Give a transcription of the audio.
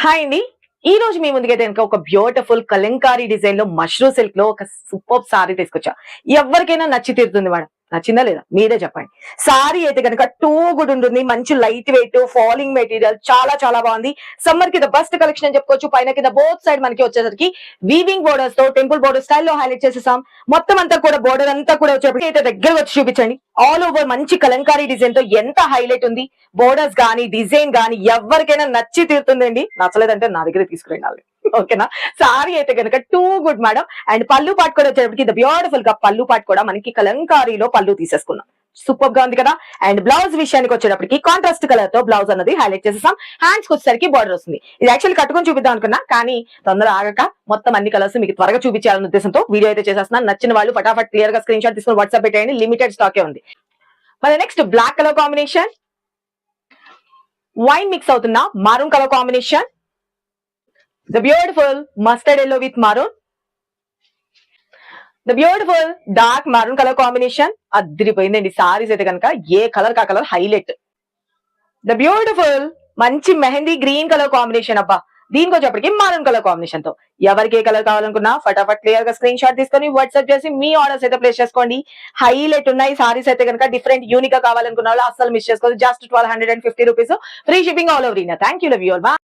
Hi అండి. ఈ రోజు మీ ముందుకైతే గనుక ఒక బ్యూటిఫుల్ కలంకారీ డిజైన్ లో మష్రూమ్ సిల్క్ లో ఒక సూపర్ సారీ తీసుకొచ్చా. ఎవరికైనా నచ్చి తీరుతుంది మేడం. నచ్చిందా లేదా మీరే చెప్పండి. సారీ అయితే గనుక టూ గుడ్ ఉంటుంది. మంచి లైట్ వెయిట్ ఫాలింగ్ మెటీరియల్ చాలా చాలా బాగుంది. సమ్మర్ కి ద బెస్ట్ కలెక్షన్ అని చెప్పుకోవచ్చు. పైన కింద బోత్ సైడ్ మనకి వచ్చేసరికి వీవింగ్ బోర్డర్స్ తో టెంపుల్ బోర్డర్ స్టైల్లో హైలైట్ చేసేసాం. మొత్తం అంతా కూడా బోర్డర్ అంతా కూడా వచ్చేప్పటికి అయితే దగ్గర వచ్చి చూపించండి. ఆల్ ఓవర్ మంచి కలంకారీ డిజైన్ తో ఎంత హైలైట్ ఉంది. బోర్డర్స్ గానీ డిజైన్ గానీ ఎవరికైనా నచ్చి తీరుతుందండి. నచ్చలేదంటే నా దగ్గర తీసుకురండి. ఓకేనా. సారీ అయితే కనుక టూ గుడ్ మేడం. అండ్ పళ్ళు పాటు కూడా వచ్చేటప్పటికి బ్యూటిఫుల్ గా పళ్ళు పాటు కూడా మనకి కలంకారీలో పళ్ళు తీసేసుకున్నాం. సూపర్ గా ఉంది కదా. అండ్ బ్లౌజ్ విషయానికి వచ్చేటప్పటికి కాంట్రాస్ట్ కలర్ తో బ్లౌజ్ అన్నది హైలైట్ చేసేసాం. హ్యాండ్స్ వచ్చేసరికి బార్డర్ వస్తుంది. ఇది యాక్చువల్లీ కట్టుకొని చూపిద్దాం అనుకున్నా, కానీ తొందర ఆగక మొత్తం అన్ని కలర్స్ మీకు త్వరగా చూపించాలన్న ఉద్దేశంతో వీడియో అయితే చేసేస్తున్నాను. నచ్చిన వాళ్ళు ఫటాఫట్ క్లియర్ గా స్క్రీన్ షాట్ తీసుకుని వాట్సాప్ పెట్టేయండి. లిమిటెడ్ స్టాకే ఉంది. మరి next black colour combination, wine mix అవుతున్న maroon colour combination, the beautiful mustard yellow with maroon, the beautiful dark maroon colour combination. అదిరిపోయిందండి. సారీస్ అయితే కనుక ఏ కలర్ కా కలర్ హైలైట్. ద బ్యూటిఫుల్ మంచి మెహందీ గ్రీన్ కలర్ కాంబినేషన్. అబ్బా, దీనికి వచ్చేప్పటికి మారూన్ కలర్ కాంబినేషన్ తో ఎవరికి ఏ కలర్ కావాలనుకున్నా ఫటాఫట్ క్లియర్ గా స్క్రీన్ షాట్ తీసుకొని వాట్సాప్ చేసి మీ ఆర్డర్స్ అయితే ప్లేస్ చేసుకోండి. హైలైట్ ఉన్నాయి సారీస్ అయితే కనుక. డిఫరెంట్ యూనిక్ గా కావాలనుకున్న వాళ్ళు అస్సలు మిస్ చేసుకోవచ్చు. Just 1250 rupees. Free shipping all over India. Thank you love you all.